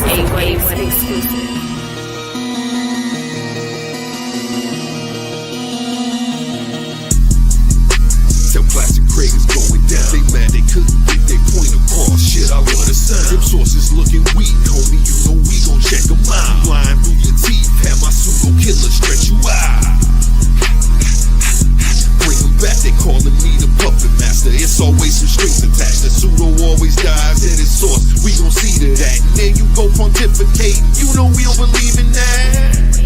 A-Waves exclusive. Tell Plastic Craig is going down. They mad they couldn't get their point across. Shit, I love the sound. Them sources looking weak, homie. You know we gon' check them out. Flying through your teeth, have my pseudo killer stretch you out. Bring them back, they calling me the puppet master. It's always some strings attached. The pseudo always dies at its source. We gon' see to that. And there you go pontificate. You know we don't believe in that.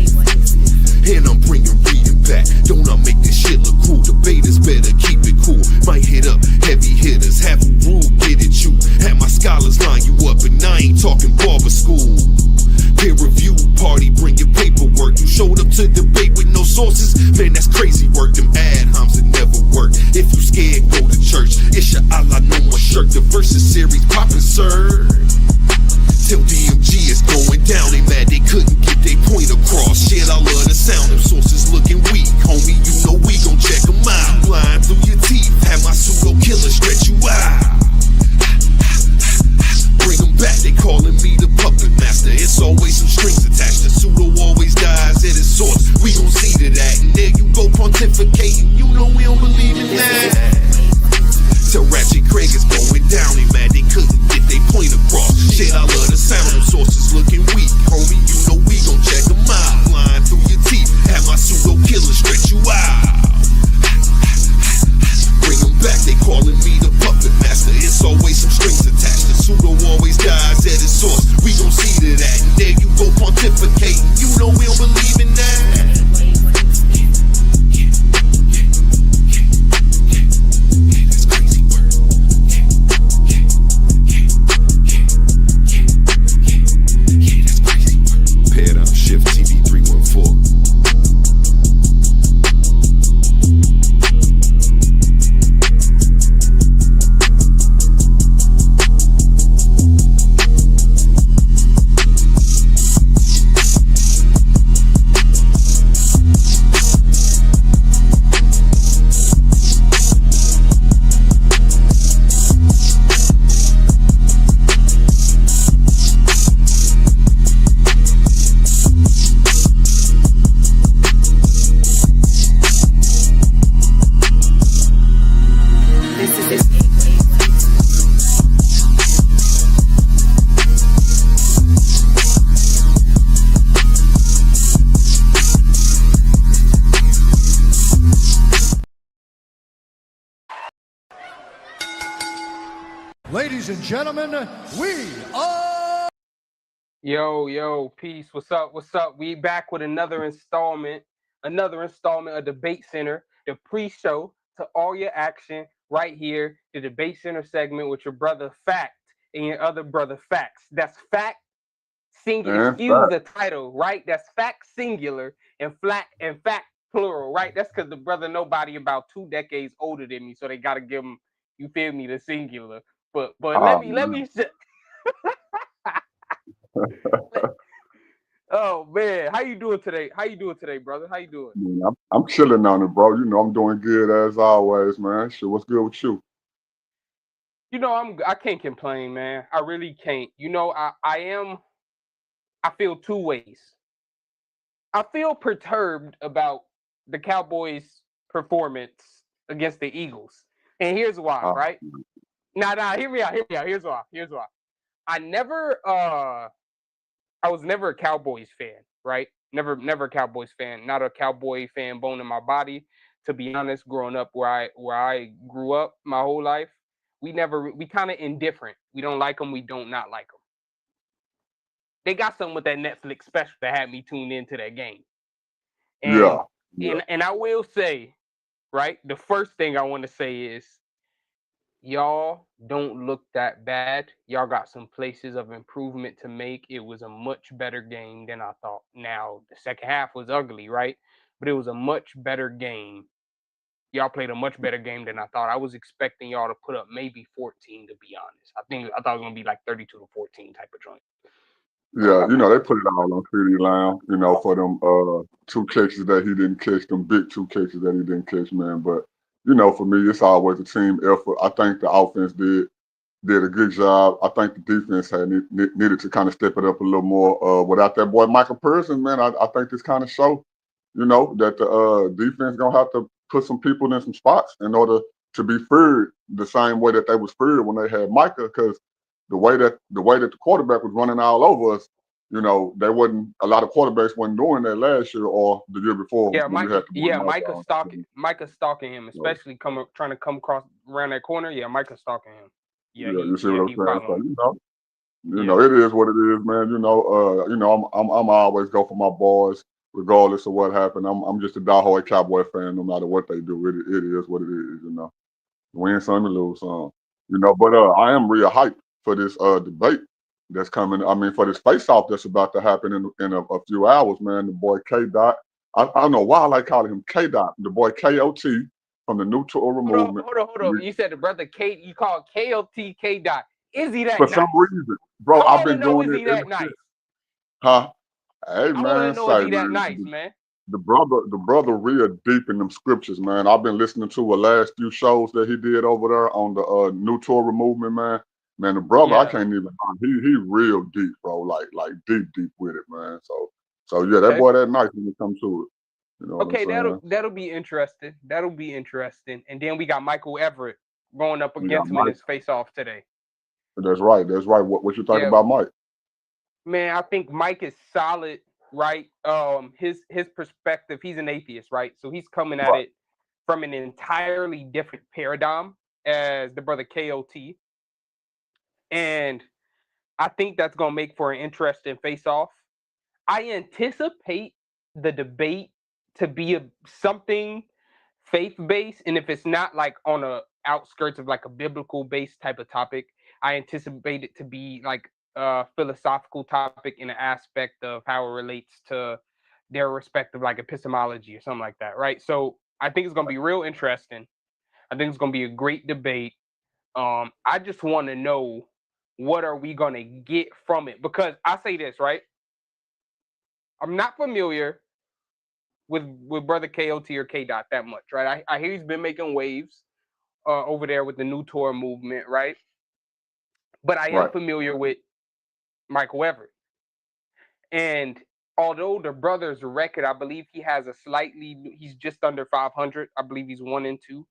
And I'm bringing reading back. Don't I make this shit look cool? Debaters better keep it cool. Might hit up heavy hitters, have a rule, get at you. Have my scholars line you up, and I ain't talking barber school. Peer review party, bring your paperwork. You showed up to debate with no sources, man, that's crazy work. Them ad homs that never work. If you scared, go to church. It's your Allah, no more shirt. The versus series poppin', sir. Till DMG is going down, they mad they couldn't get their point across. Shit, I love the sound. Them sources looking weak, homie. You know we gon' check them out. Flying through your teeth, have my pseudo killer stretch you out. Bring them back, they calling me the puppet master. It's always some strings attached. The pseudo always dies at its source. We gon' see to that. And there you go pontificating. You know we don't believe in that. Tell Ratchet Craig is going down. They mad they couldn't get their point across. Shit, I love the sound. Them sources looking weak, homie. You know we gon' check them out. Flying through your teeth, have my pseudo killer stretch you out. Bring them back, they calling me the puppet master. It's always some strings attached. The pseudo always dies at its source. We gon' see to that. And there you go pontificating. You know we don't believe in that. Shift TV 314. Ladies and gentlemen, we are... Yo, peace. What's up? We back with another installment of Debate Center, the pre-show to all your action right here, the Debate Center segment with your brother Fact and your other brother Facts. That's Fact singular. Excuse the title, right? That's Fact singular and Fact plural, right? That's because the brother nobody about 2 decades older than me, so they gotta give him, you feel me, the singular. But let me Oh man, how you doing today? Brother? How you doing? Man, I'm chilling on it, bro. You know I'm doing good as always, man. Shit, what's good with you? You know I can't complain, man. I really can't. You know I feel 2 ways. I feel perturbed about the Cowboys' performance against the Eagles, and here's why. Right? Now, hear me out. Here's why. I was never a Cowboys fan, right? Never a Cowboys fan. Not a Cowboy fan bone in my body. To be honest, growing up where I grew up my whole life, we kind of indifferent. We don't like them. We don't not like them. They got something with that Netflix special that had me tuned into that game. And, and I will say, right, the first thing I want to say is, y'all don't look that bad. Y'all got some places of improvement to make. It was a much better game than I thought. Now, the second half was ugly, right? But it was a much better game. Y'all played a much better game than I thought. I was expecting y'all to put up maybe 14, to be honest. I thought it was going to be like 32-14 type of joint. Yeah, you know, they put it all on CeeDee Lamb, you know, for them 2 catches that he didn't catch, them big 2 catches that he didn't catch, man. But, you know, for me, it's always a team effort. I think the offense did did a good job. I think the defense had needed to kind of step it up a little more. Without that boy Michael Pearson, man, I think this kind of show, that the defense gonna have to put some people in some spots in order to be feared the same way that they was feared when they had Micah, because the way that the quarterback was running all over us, they wasn't a lot of quarterbacks wasn't doing that last year or the year before Yeah, when we Micah. had the boy Yeah, Mike Micah stalking him, So, especially trying to come across around that corner. Yeah, Micah stalking him. Yeah, yeah, you see what I'm he saying? So, following. Yeah, it is what it is, man. I'm always go for my boys, regardless of what happened. I'm just a diehard Cowboy fan, no matter what they do. It is what it is. Win some and lose some. But I am real hyped for this debate that's coming. I mean, for this face off that's about to happen in a few hours, man. The boy K Dot. I don't know why I like calling him K Dot. The boy KOT from the New Torah movement. hold on. You said the brother K. You call KOTK dot. Is he that For some nice? reason, bro, I I've want to been know, doing is it he ever that nice? since. Huh? Hey I want to man, know, is say he that man, nice, man? the brother real deep in them scriptures, man. I've been listening to the last few shows that he did over there on the New Torah movement, man. Man, the brother, I Yeah. can't even. He real deep, bro. Like deep with it, man. So yeah, that Okay. boy that nice when it comes to it. You know what I'm Okay, saying? that'll be interesting. That'll be interesting. And then we got Michael Everett going up We got against him in Mike. his face off today. That's right. That's right. What you think Yeah, about Mike? man, I think Mike is solid, right? His perspective, he's an atheist, right? So he's coming at Right. it from an entirely different paradigm as the brother KOT. And I think that's gonna make for an interesting face-off. I anticipate the debate to be something faith-based, and if it's not like on a outskirts of like a biblical-based type of topic, I anticipate it to be like a philosophical topic in the aspect of how it relates to their respective like epistemology or something like that, right? So I think it's gonna be real interesting. I think it's gonna be a great debate. I just want to know what are we gonna get from it, because I say this, right? I'm not familiar with brother KOT or K Dot that much, right? I hear he's been making waves over there with the New Torah movement, right? But I am Right. familiar with Michael Everett, and although the brother's record, I believe he has he's just under 500. I believe he's 1-2.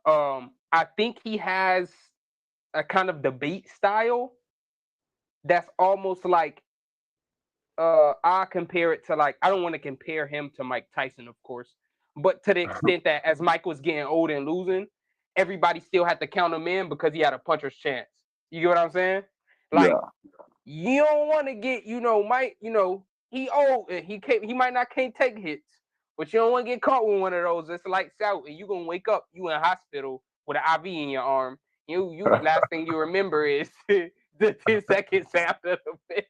I think he has a kind of debate style that's almost like I compare it to, like, I don't want to compare him to Mike Tyson, of course, but to the extent that as Mike was getting old and losing, everybody still had to count him in because he had a puncher's chance. You get what I'm saying? Like, Yeah. you don't want to get, Mike, he old and he might not can't take hits, but you don't want to get caught with one of those. It's lights out and you gonna wake up, you in hospital with an IV in your arm. You last thing you remember is the 10 seconds after the fifth.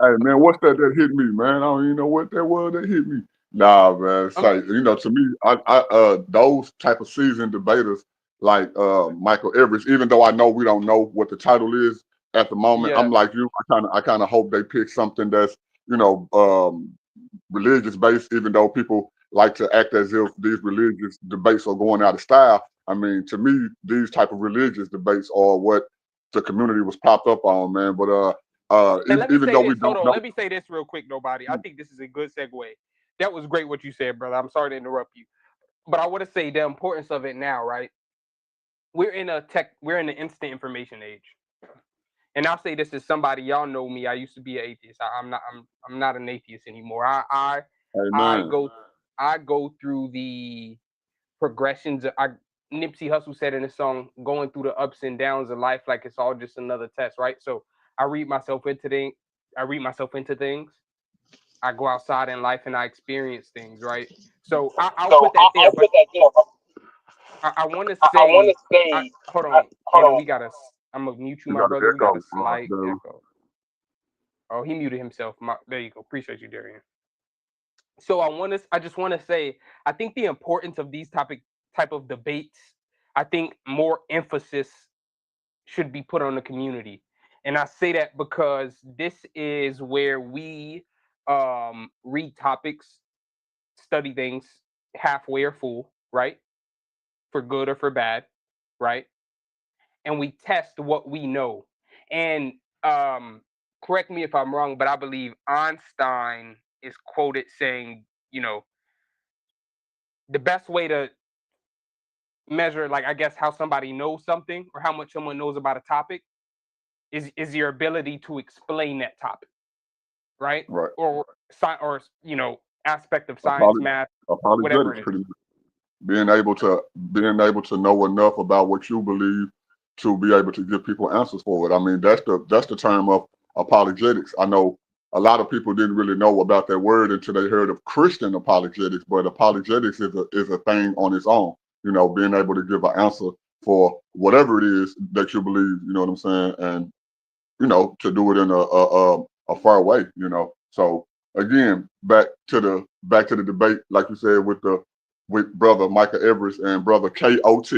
Hey man, what's that hit me, man? I don't even know what that was that hit me. Nah, man. It's like, to me, I those type of seasoned debaters like Michael Everest, even though I know we don't know what the title is at the moment, Yeah. I'm like you, I kinda hope they pick something that's, religious based, even though people like to act as if these religious debates are going out of style. I mean, to me, these type of religious debates are what the community was popped up on, man. But And let me even say though we this. Hold don't on. know. Let me say this real quick, nobody. I think this is a good segue. That was great what you said, brother. I'm sorry to interrupt you. But I want to say the importance of it now, right? We're in the instant information age. And I'll say this as somebody, y'all know me. I used to be an atheist. I'm not an atheist anymore. I Amen. go through the progressions. Nipsey Hussle said in his song, going through the ups and downs of life like it's all just another test, right? So I read myself into things. I go outside in life and I experience things, right? So I'll put that there. But I want to say, hold on, Darian, I'm gonna mute you, You my got an brother. We got a echo. slight Dude. echo. Oh, he muted himself. There you go. Appreciate you, Darian. So I just want to say, I think the importance of these type of debates, I think more emphasis should be put on the community. And I say that because this is where we read topics, study things halfway or full, right? For good or for bad, right? and we test what we know. And correct me if I'm wrong, but I believe Einstein is quoted saying, the best way to measure, like, I guess, how somebody knows something or how much someone knows about a topic is your ability to explain that topic, right? Right. Or aspect of science, math, whatever it is. Pretty much. Being able to know enough about what you believe to be able to give people answers for it. I mean, that's the term of apologetics. I know a lot of people didn't really know about that word until they heard of Christian apologetics, but apologetics is a thing on its own. Being able to give an answer for whatever it is that you believe. You know what I'm saying? And to do it in a fair way. So again, back to the debate, like you said, with brother Michael Everest and brother KOT.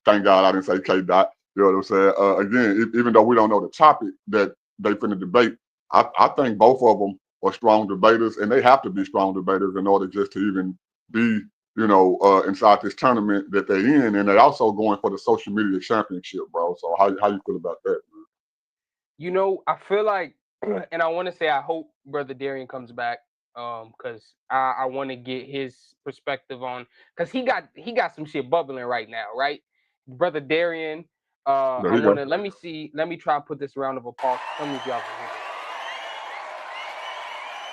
Thank God I didn't say K Dot. You know what I'm saying? Again, even though we don't know the topic that they finna debate, I think both of them are strong debaters, and they have to be strong debaters in order just to even be, inside this tournament that they're in. And they're also going for the social media championship, bro. So how you feel about that, man? I feel like, and I want to say I hope Brother Darian comes back, because I want to get his perspective on, because he got some shit bubbling right now, right? Brother Darian, let me try and put this round of applause. Tell me if y'all can hear it.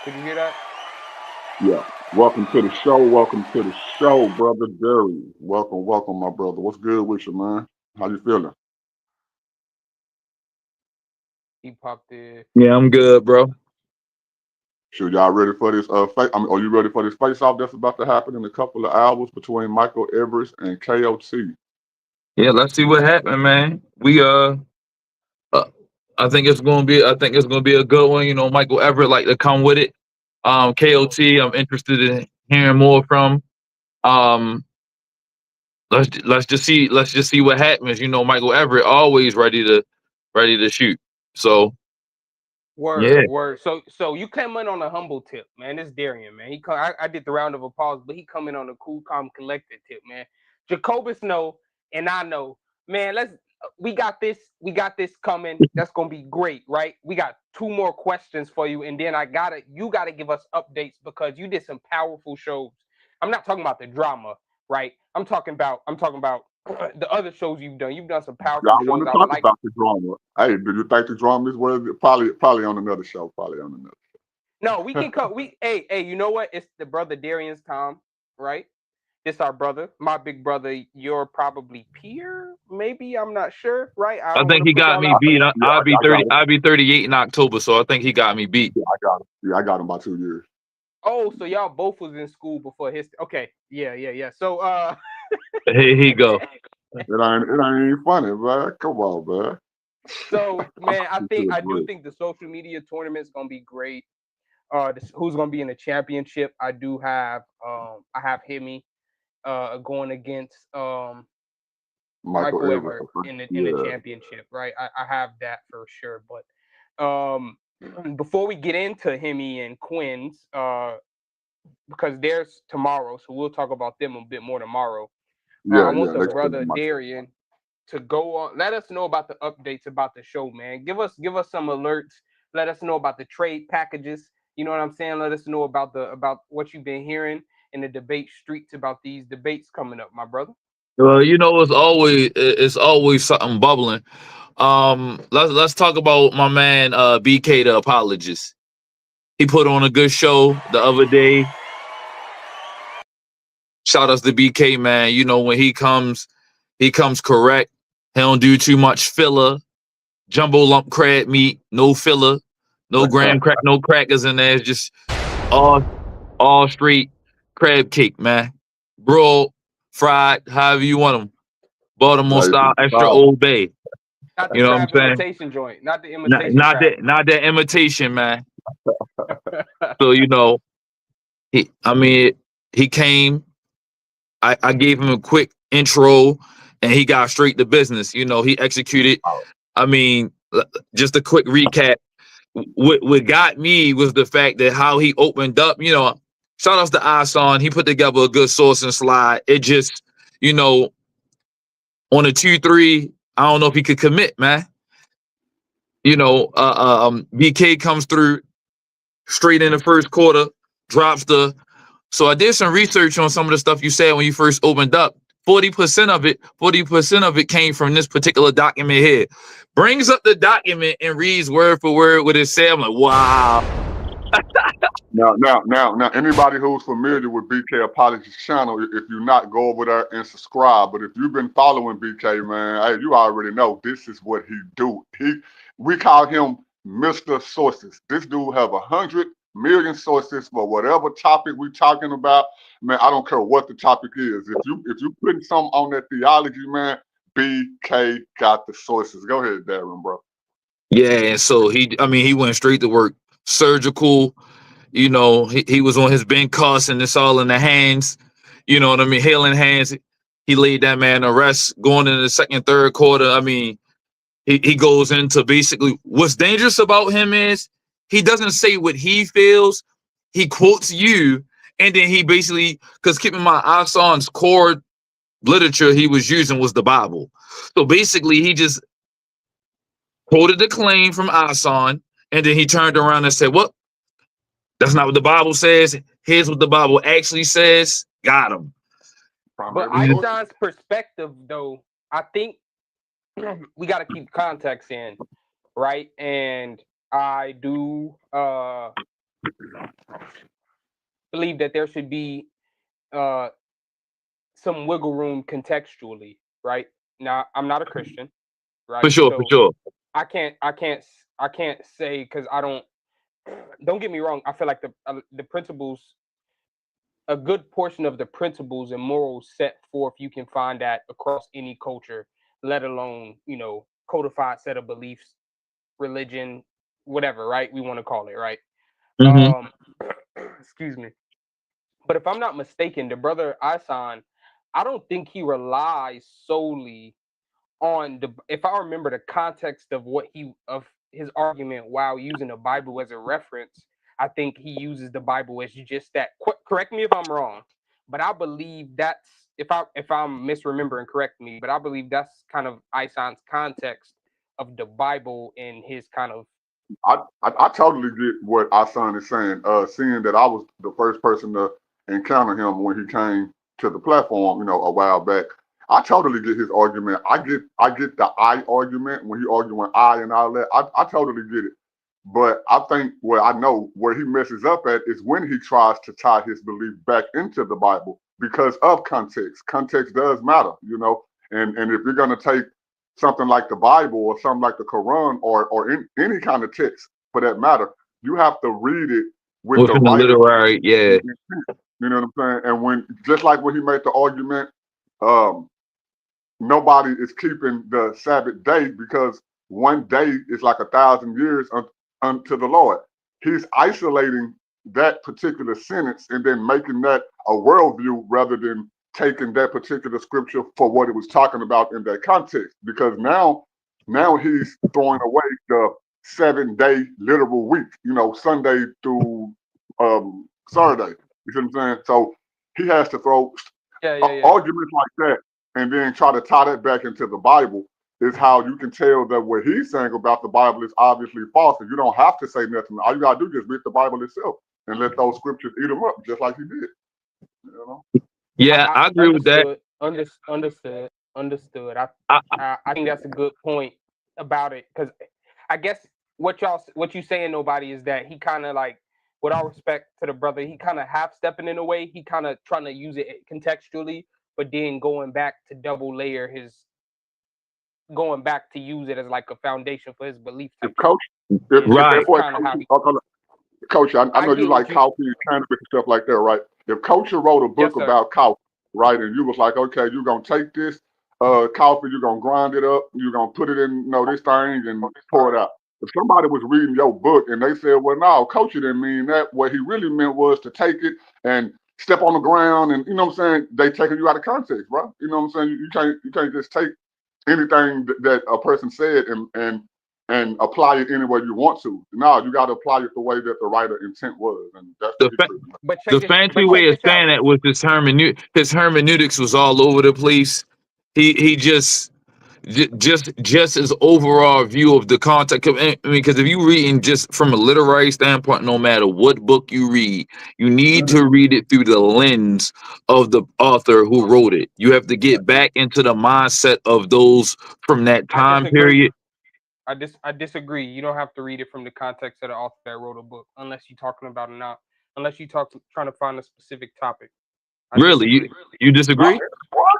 Could you hear that? Yeah. Welcome to the show, Brother Darian. Welcome, my brother. What's good with you, man? How you feeling? He popped in. Yeah, I'm good, bro. Sure, y'all ready for this? Are you ready for this face-off that's about to happen in a couple of hours between Michael Everest and KOT? Yeah, let's see what happened, man. We I think it's gonna be a good one. Michael Everett like to come with it. KOT, I'm interested in hearing more from. Let's just see what happens. Michael Everett always ready to shoot. So Word. So you came in on a humble tip, man. It's Darian, man. I did the round of applause, but he come in on a cool, calm, collected tip, man. Jacobus know, and I know, man. We got this coming. That's gonna be great, right? We got 2 more questions for you, and then you gotta give us updates, because you did some powerful shows. I'm not talking about the drama, right? I'm talking about the other shows you've done. You've done some powerful shows. I want to talk about the drama. Hey, do you think the drama is worth it? Probably on another show. No, we can come. Hey, you know what? It's the Brother Darian's time, right? It's our brother, my big brother. You're probably peer, maybe. I'm not sure, right? I think he got me beat. I'll be 30. I'll be 38 in October, so I think he got me beat. Yeah, I got him. Yeah, I got him by 2 years. Oh, so y'all both was in school before his. Okay, yeah. So here he go. It ain't funny, man. Come on, man. So, man, I do think the social media tournament's gonna be great. Who's gonna be in the championship? I do have I have Hemi going against Michael Everett in the championship, right? I have that for sure. But before we get into Hemi and Quinn's, because there's tomorrow, so we'll talk about them a bit more tomorrow. I want the brother Darian to go on. Let us know about the updates about the show, man. Give us some alerts. Let us know about the trade packages. You know what I'm saying? Let us know about what you've been hearing in the debate streets about these debates coming up, my brother. Well, it's always something bubbling. Let's talk about my man BK the apologist. He put on a good show the other day. Shout outs to BK, man. When he comes correct. He don't do too much filler. Jumbo lump crab meat, no filler, no graham crack, no crackers in there. It's just all straight crab cake, man. Broiled, fried, however you want them. Baltimore style, extra Old Bay. Not the imitation joint. Not the imitation. Not that imitation, man. So he came. I gave him a quick intro, and he got straight to business. He executed. I mean, just a quick recap. What got me was the fact that how he opened up. Shout outs to Asan. He put together a good source and slide. It just, on a 2-3, I don't know if he could commit, man. You know, BK comes through straight in the first quarter, drops the. So I did some research on some of the stuff you said when you first opened up. 40% of it came from this particular document here. Brings up the document and reads word for word what it said. I'm like, wow. Now, anybody who's familiar with BK Apologist channel, if you're not, go over there and subscribe. But if you've been following BK, man, hey, you already know this is what he do. We call him Mr. Sources. This dude have 100 million sources for whatever topic we talking about. Man, I don't care what the topic is. If you putting something on that theology, man, BK got the sources. Go ahead, Darren, bro. Yeah, and so he went straight to work, surgical. You know, he was on his bench cuss, and it's all in the hands. You know what I mean? Healing hands. He laid that man to rest going into the second, third quarter. I mean, he goes into basically what's dangerous about him is he doesn't say what he feels. He quotes you, and then he basically, because keep in mind, Ahsan's core literature he was using was the Bible. So basically, he just quoted the claim from Ahsan, and then he turned around and said, "What? That's not what the Bible says. Here's what the Bible actually says." Got him. But Ahsan's perspective, though, I think we got to keep context in, right? And I do believe that there should be some wiggle room contextually, right? Now, I'm not a Christian, right? For sure. I can't say, because I don't get me wrong. I feel like the principles, a good portion of the principles and morals set forth, you can find that across any culture, let alone, you know, codified set of beliefs, religion, whatever, right? We want to call it, right? Mhm. Excuse me. But if I'm not mistaken, the brother Ahsan, I don't think he relies solely on if I remember the context of his argument while using the Bible as a reference, I think he uses the Bible as just that. Correct me if I'm wrong, but I believe that's, if I'm misremembering, correct me, but I believe that's kind of Ahsan's context of the Bible and his kind of. I totally get what Ahsan is saying. Seeing that I was the first person to encounter him when he came to the platform, you know, a while back. I totally get his argument. I get the I argument when he arguing I and all that. I totally get it. But I think I know where he messes up at is when he tries to tie his belief back into the Bible because of context. Context does matter, you know. And if you're gonna take something like the Bible or something like the Quran or any kind of text for that matter, you have to read it with the right literary, yeah. You know what I'm saying? And when, just like when he made the argument, nobody is keeping the Sabbath day because one day is like 1,000 years unto the Lord. He's isolating that particular sentence and then making that a worldview rather than taking that particular scripture for what it was talking about in that context. Because now he's throwing away the 7-day literal week, you know, Sunday through Saturday. You see what I'm saying? So he has to throw arguments like that and then try to tie that back into the Bible is how you can tell that what he's saying about the Bible is obviously false. And you don't have to say nothing. All you got to do is just read the Bible itself and let those scriptures eat them up, just like he did. You know? Yeah, I agree with that. Understood. I think that's a good point about it, because I guess what you saying, nobody, is that he kind of like, with all respect to the brother, he kind of half stepping in a way. He kind of trying to use it contextually, but then going back to double layer going back to use it as like a foundation for his belief. Coach, Coach, I know you like coffee and cannabis and stuff like that, right? If Coach wrote a book about coffee, right, and you was like, okay, you're gonna take this coffee, you're gonna grind it up, you're gonna put it in, this thing and pour it out. If somebody was reading your book and they said, well, no, Coach didn't mean that. What he really meant was to take it and step on the ground, and you know what I'm saying? They taking you out of context, bro. You know what I'm saying? You can't just take anything that a person said and apply it any way you want to. No, you got to apply it the way that the writer intent was, and that's the fancy way of saying that was his hermeneutics was all over the place. He just, just his overall view of the context. I mean, because if you reading just from a literary standpoint, no matter what book you read, you need to read it through the lens of the author who wrote it. You have to get back into the mindset of those from that I time disagree. period. I disagree. You don't have to read it from the context of the author that wrote a book, unless you're talking about it now. Unless you trying to find a specific topic. I Really, disagree. you disagree?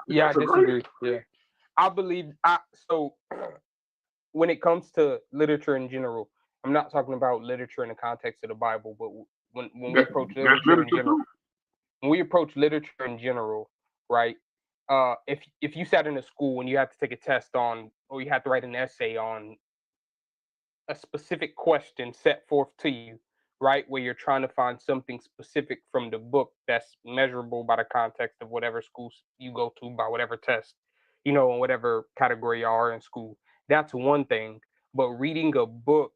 Yeah, I disagree. Yeah, I believe so. When it comes to literature in general, I'm not talking about literature in the context of the Bible, but when we approach That's literature in literature general, too. when we approach literature in general, right? If you sat in a school and you had to take a test on, or you had to write an essay on a specific question set forth to you, right? Where you're trying to find something specific from the book that's measurable by the context of whatever school you go to, by whatever test, you know, in whatever category you are in school. That's one thing. But reading a book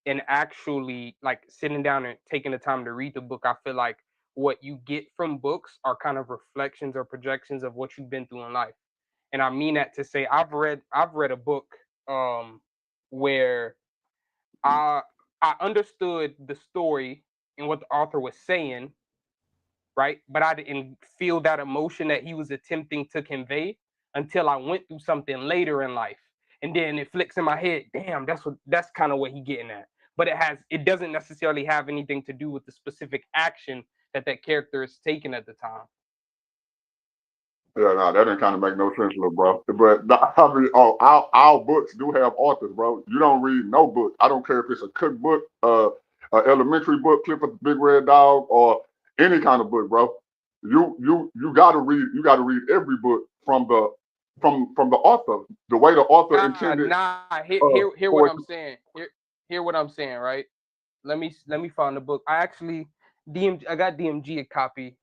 and actually like sitting down and taking the time to read the book, I feel like what you get from books are kind of reflections or projections of what you've been through in life. And I mean that to say I've read a book where I understood the story and what the author was saying, right? But I didn't feel that emotion that he was attempting to convey until I went through something later in life. And then it flicks in my head, damn, that's kind of what he getting at. But it doesn't necessarily have anything to do with the specific action that character is taking at the time. Yeah, no, that didn't kind of make no sense, little bro. But I mean, our books do have authors, bro. You don't read no book. I don't care if it's a cookbook, an elementary book, Clifford the Big Red Dog, or any kind of book, bro. You gotta read. You gotta read every book from the author, the way the author intended. Hear what I'm saying. Hear what I'm saying, right? Let me find the book. I got DMG a copy.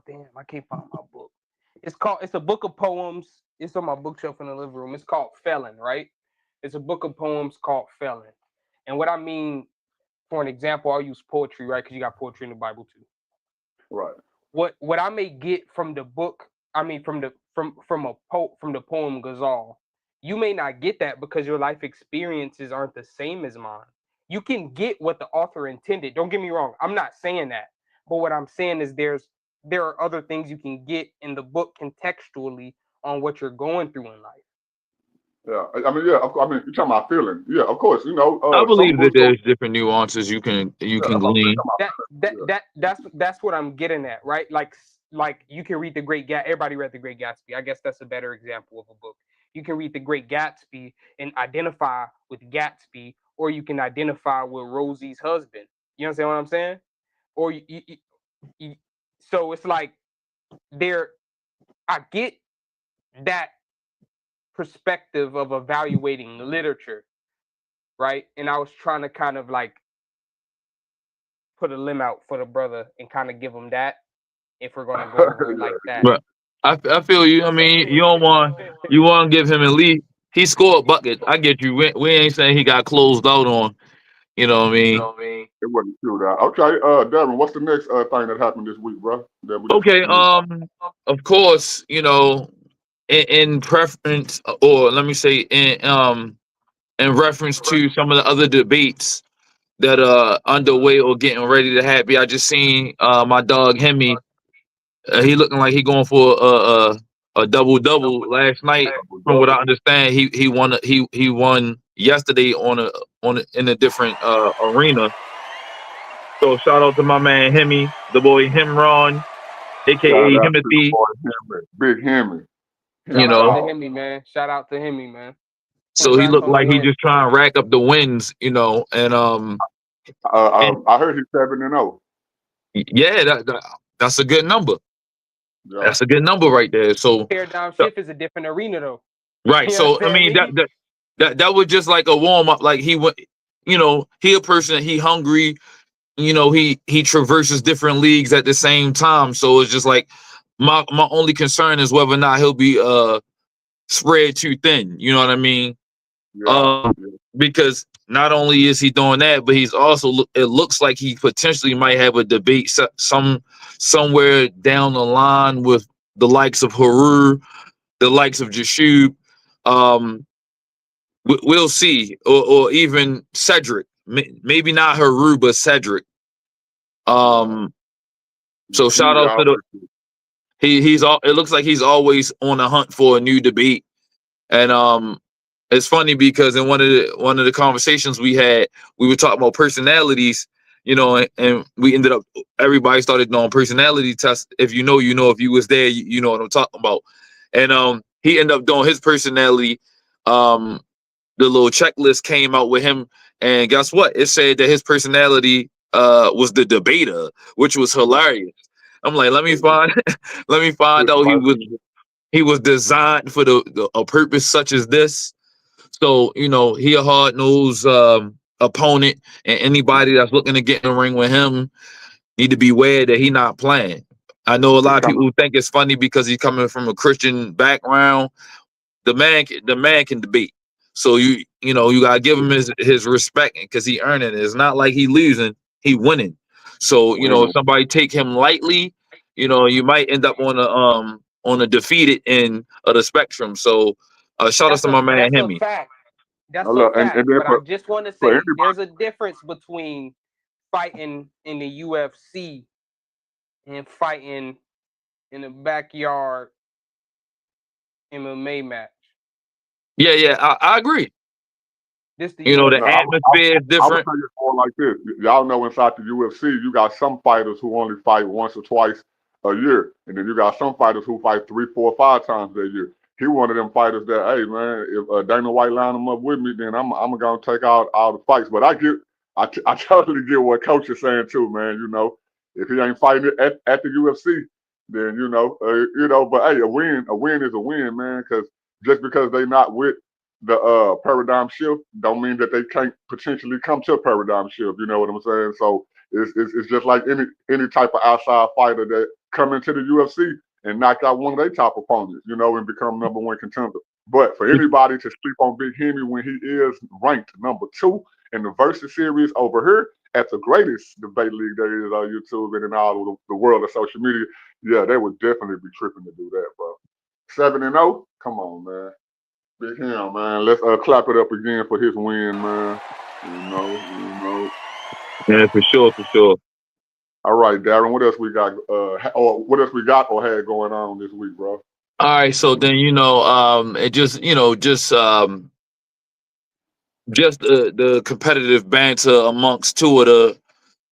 Damn, I can't find my book. It's a book of poems. It's on my bookshelf in the living room. It's called Felon, right? It's a book of poems called Felon. And what I mean, for an example, I'll use poetry, right? Because you got poetry in the Bible too. Right. What I may get from the book, I mean from the poem Ghazal, you may not get that because your life experiences aren't the same as mine. You can get what the author intended. Don't get me wrong. I'm not saying that. But what I'm saying is there are other things you can get in the book contextually on what you're going through in life. Yeah, I mean, yeah. I mean, you're talking about feeling. Yeah, of course. You know, I believe that there's different nuances you can glean. That's what I'm getting at, right? Like you can read The Great Gatsby. Everybody read The Great Gatsby. I guess that's a better example of a book. You can read The Great Gatsby and identify with Gatsby, or you can identify with Rosie's husband. You understand what I'm saying? Or so it's like I get that perspective of evaluating literature, right? And I was trying to kind of like put a limb out for the brother and kind of give him that if we're gonna go over it like that. But I feel you. I mean, you want to give him at least he scored buckets. I get you. We ain't saying he got closed out on. You know what I mean? It wasn't true that. Okay, Devin, what's the next thing that happened this week, bro? Okay, of course, you know, in preference, or let me say in reference to some of the other debates that are underway or getting ready to happen. I just seen my dog Hemi. He looking like he going for a double last night. From what I understand, he won yesterday in a different arena. So shout out to my man Hemi, the boy Himron, aka Himothy. Big Hemi. You know, shout out to Hemi, man. So he looked like he just trying to rack up the wins, you know, and I heard he's 7-0. Yeah, that's a good number. Yeah. That's a good number right there. So Paradigm Shift is a different arena though. Right. So I mean that was just like a warm up. Like he went, you know, he a person, he hungry, you know, he traverses different leagues at the same time. So it's just like my only concern is whether or not he'll be spread too thin. You know what I mean? Yeah. Because not only is he doing that, but he's also it looks like he potentially might have a debate somewhere down the line with the likes of Haru, the likes of Jashub. We'll see, or even Cedric. Maybe not Haru, but Cedric. So shout out to he's all. It looks like he's always on the hunt for a new debate, and it's funny because in one of the conversations we had, we were talking about personalities, and we ended up everybody started doing personality tests. If you know, if you was there, you know what I'm talking about. And he ended up doing his personality. The little checklist came out with him, and guess what? It said that his personality was the debater, which was hilarious. I'm like, let me find out he was designed for a purpose such as this. So he a hard nosed opponent, and anybody that's looking to get in the ring with him need to be aware that he not playing. I know a lot of people think it's funny because he's coming from a Christian background. The man can debate. So you gotta give him his respect because he earning it. It's not like he losing, he winning. So if somebody take him lightly, you might end up on a defeated end of the spectrum. So shout out to my man Hemi. That's a fact. But I just want to say there's a difference between fighting in the UFC and fighting in the backyard MMA match. Yeah, I agree. The atmosphere is different. I would say it's more like this. Y'all know inside the UFC, you got some fighters who only fight once or twice a year, and then you got some fighters who fight 3, 4, 5 times a year. He one of them fighters that, hey man, if Dana White line him up with me, then I'm gonna take out all the fights. But I totally get what Coach is saying too, man. If he ain't fighting it at the UFC, then But hey, a win is a win, man. Because just because they not with the paradigm shift, don't mean that they can't potentially come to a paradigm shift. You know what I'm saying? So it's just like any type of outside fighter that come into the UFC and knock out one of their top opponents, and become number 1 contender. But for anybody to sleep on Big Hemi when he is ranked number 2 in the Versus series over here at the greatest debate league there is on YouTube and in all of the world of social media, yeah, they would definitely be tripping to do that, bro. 7-0, come on, man. Big Hem, man. Let's clap it up again for his win, man. Yeah, for sure. All right, Darren, what else we got? Or had going on this week, bro? All right, so then it just the competitive banter amongst 2 of the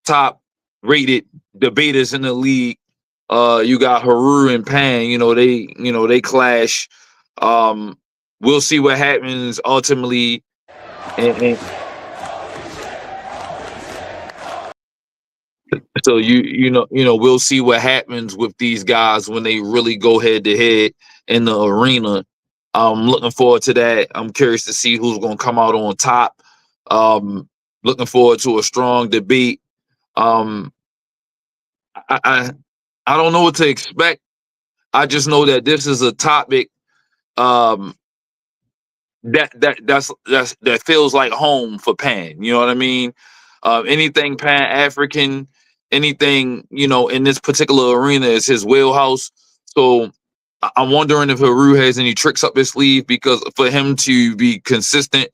top rated debaters in the league. You got Haru and Pan. They clash. We'll see what happens ultimately, and so we'll see what happens with these guys when they really go head to head in the arena. I'm looking forward to that. I'm curious to see who's going to come out on top. Looking forward to a strong debate. I don't know what to expect. I just know that this is a topic that feels like home for Pan. You know what I mean? Anything Pan African, anything in this particular arena is his wheelhouse. So I'm wondering if Haru has any tricks up his sleeve, because for him to be consistent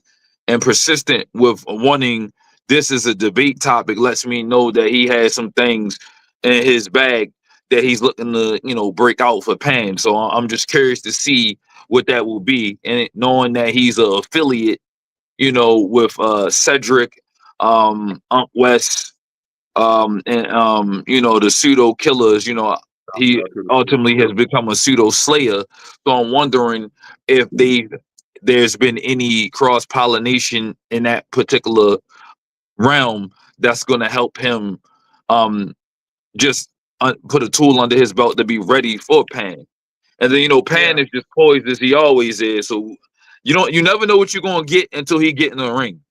and persistent with wanting this as a debate topic lets me know that he has some things in his bag that he's looking to break out for Pan. So I'm just curious to see what that will be, and knowing that he's an affiliate, with Cedric, Unc West, and the pseudo killers. He ultimately has become a pseudo slayer. So I'm wondering if there's been any cross pollination in that particular realm that's going to help him just put a tool under his belt to be ready for Pan. And then Pan is just poised as he always is. So you never know what you're gonna get until he get in the ring.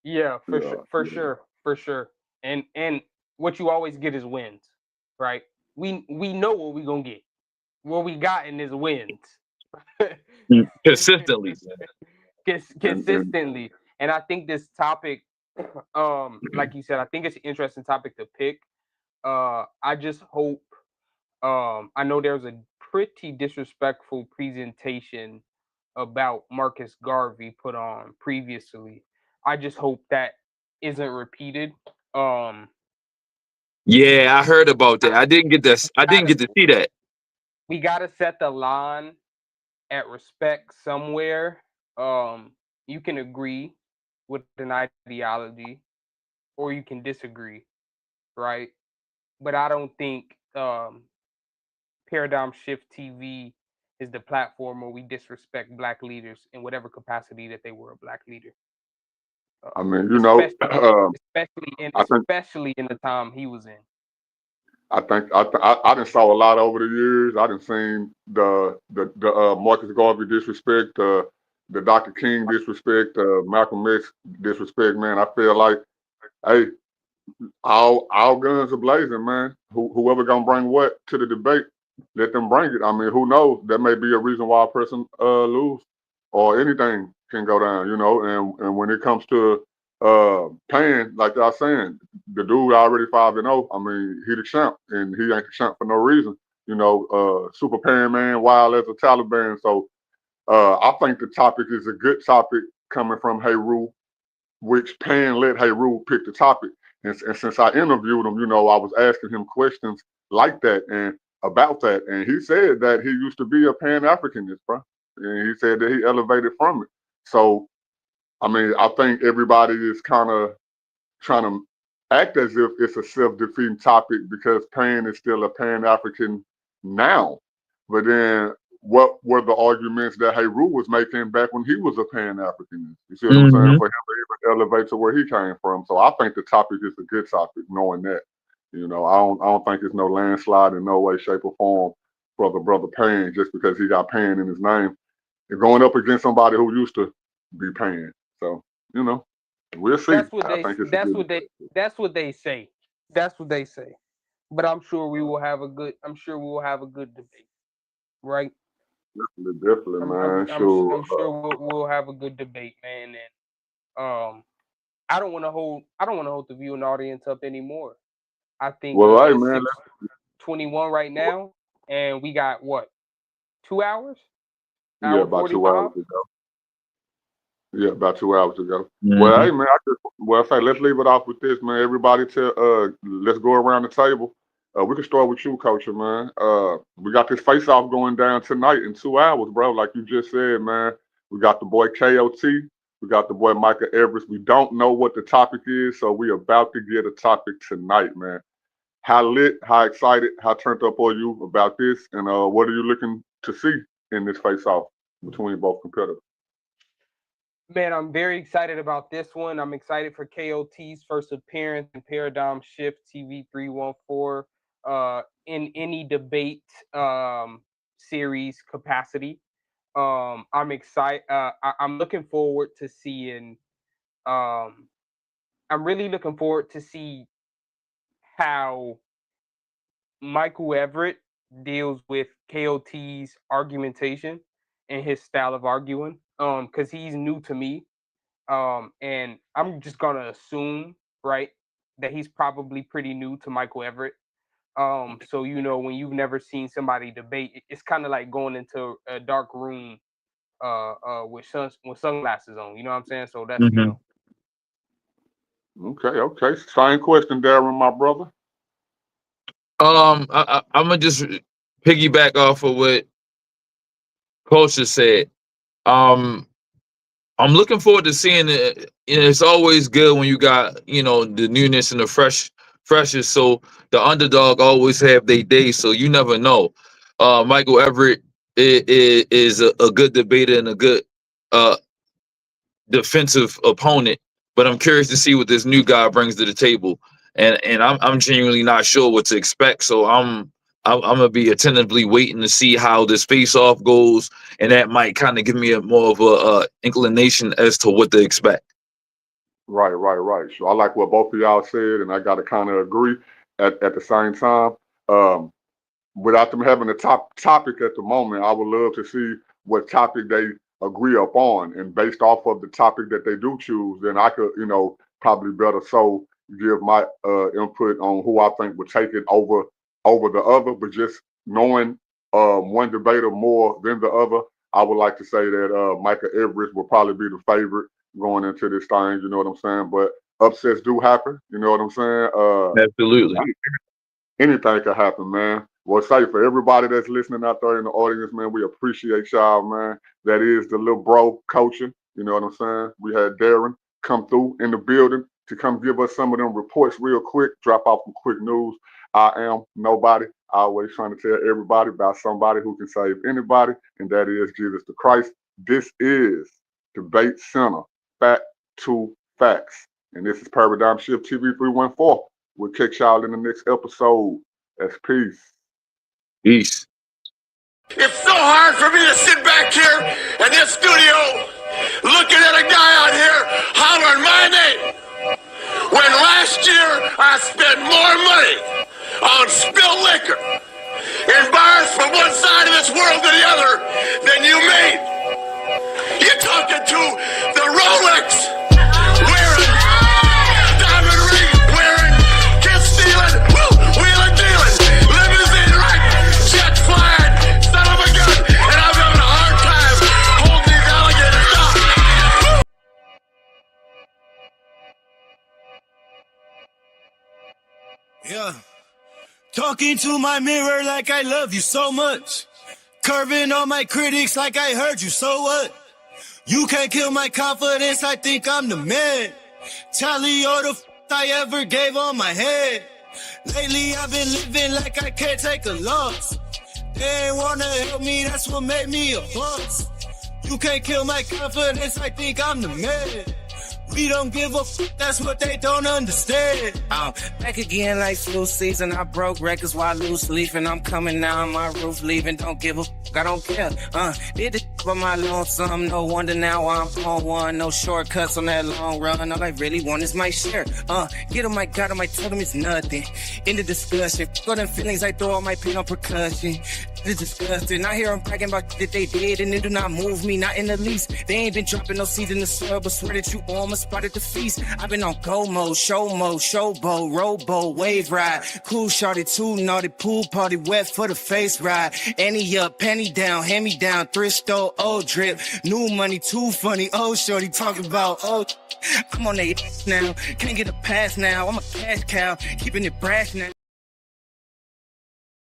Yeah, for sure. And what you always get is wins, right? We know what we're gonna get. What we gotten is wins. Consistently. Consistently. And I think this topic, like you said, I think it's an interesting topic to pick. I just hope I know there's a pretty disrespectful presentation about Marcus Garvey put on previously. I just hope that isn't repeated. Yeah, I heard about that. I didn't get this. I didn't get to see that. We gotta set the line at respect somewhere. You can agree with an ideology, or you can disagree, right? But I don't think Paradigm Shift TV is the platform where we disrespect black leaders in whatever capacity that they were a black leader. I mean, you know, Especially in the time he was in. I done saw a lot over the years. I done seen the Marcus Garvey disrespect, the Dr. King disrespect, Malcolm X disrespect. Man, I feel like, hey, all guns are blazing, man. Whoever gonna bring what to the debate, let them bring it. I mean, who knows? That may be a reason why a person lose, or anything can go down, you know. And when it comes to paying, like I was saying, the dude already 5-0. I mean, he the champ, and he ain't the champ for no reason. You know, Super Pan Man, wild as a Taliban. So I think the topic is a good topic coming from Heru, which Pan let Heru pick the topic. And since I interviewed him, you know, I was asking him questions like that and about that. And he said that he used to be a Pan-Africanist, bro. And he said that he elevated from it. So, I mean, I think everybody is kind of trying to act as if it's a self-defeating topic because Pan is still a Pan-African now. But then what were the arguments that Heru was making back when he was a Pan-Africanist? You see what I'm saying? For him to even elevate to where he came from. So I think the topic is a good topic, knowing that. You know, I don't think it's no landslide in no way, shape, or form for the brother Pan just because he got Pan in his name. And going up against somebody who used to be Pan. So, you know, we'll see. That's what they say. That's what they say. But I'm sure we will have a good debate. Right? Definitely, man. I'm sure we'll have a good debate, man. And I don't want to hold the viewing audience up anymore. I think hey, man, 21 right now, and we got what, 2 hours? Yeah, about 2 hours ago. Yeah, about 2 hours ago. Mm-hmm. Well, hey, man, let's leave it off with this, man. Everybody, let's go around the table. We can start with you, Coacher, man. We got this face-off going down tonight in 2 hours, bro. Like you just said, man. We got the boy KOT. We got the boy Michael Everest. We don't know what the topic is, so we about to get a topic tonight, man. How lit, how excited, how turned up are you about this? And what are you looking to see in this face-off between both competitors? Man, I'm very excited about this one. I'm excited for KOT's first appearance in Paradigm Shift TV 314 in any debate series capacity. I'm excited. I'm looking forward to seeing. I'm really looking forward to see how Michael Everett deals with KOT's argumentation and his style of arguing. Because he's new to me. And I'm just gonna assume, right, that he's probably pretty new to Michael Everett. So you know, when you've never seen somebody debate, it's kind of like going into a dark room with sunglasses on. You know what I'm saying? So that's you know. Okay. Same question, Darren, my brother. I'm gonna just piggyback off of what Culture said. I'm looking forward to seeing it. It's always good when you got, you know, the newness and the freshness. So the underdog always have their day. So you never know. Michael Everett is a good debater and a good defensive opponent. But I'm curious to see what this new guy brings to the table. And I'm genuinely not sure what to expect. So I'm gonna be attentively waiting to see how this face-off goes, and that might kind of give me more of a inclination as to what to expect. Right. So I like what both of y'all said, and I got to kind of agree at the same time. Without them having a topic at the moment, I would love to see what topic they agree upon, and based off of the topic that they do choose, then I could, you know, probably better so give my input on who I think would take it over the other. But just knowing one debater more than the other, I would like to say that Micah Everest will probably be the favorite going into this thing. You know what I'm saying? But upsets do happen. You know what I'm saying? Absolutely. Anything can happen, man. Well, say for everybody that's listening out there in the audience, man, we appreciate y'all, man. That is the little bro coaching. You know what I'm saying? We had Darren come through in the building to come give us some of them reports real quick, drop off some quick news. I am nobody. Always trying to tell everybody about somebody who can save anybody, and that is Jesus the Christ. This is Debate Center, Fact to Facts. And this is Paradigm Shift TV 314. We'll catch y'all in the next episode. That's peace. Peace. It's so hard for me to sit back here in this studio looking at a guy out here hollering my name when last year I spent more money on spilled liquor in bars from one side of this world to the other than you made. You're talking to the Rolex wearing, diamond ring wearing, kiss stealing, wheeling dealing, limousine right, jet flying, son of a gun, and I'm having a hard time holding these alligators down. Yeah. Talking to my mirror like I love you so much. Curving on my critics like I heard you, so what? You can't kill my confidence, I think I'm the man. Tally all the I ever gave on my head. Lately I've been living like I can't take a loss. They ain't wanna help me, that's what made me a boss. You can't kill my confidence, I think I'm the man. We don't give a that's what they don't understand. Back again like flu season. I broke records while loose leafing. I'm coming down my roof, leaving. Don't give a I don't care. Did it for my lonesome. No wonder now I'm on one. No shortcuts on that long run. All I really want is my share. Get on my God, I might tell them it's nothing. In the discussion, go them feelings, I throw all my pain on percussion. It's disgusting. I hear them bragging about that they did, and it do not move me, not in the least. They ain't been dropping no seeds in the soil, but swear that you on my spot at the feast. I've been on go mode, showboat, rowboat, wave ride. Cool shorty, too naughty, pool party, wet for the face ride. Annie up, penny down, hand me down, thrift store, old drip. New money, too funny, old shorty talking about, I'm on that now, can't get a pass now. I'm a cash cow, keeping it brash now.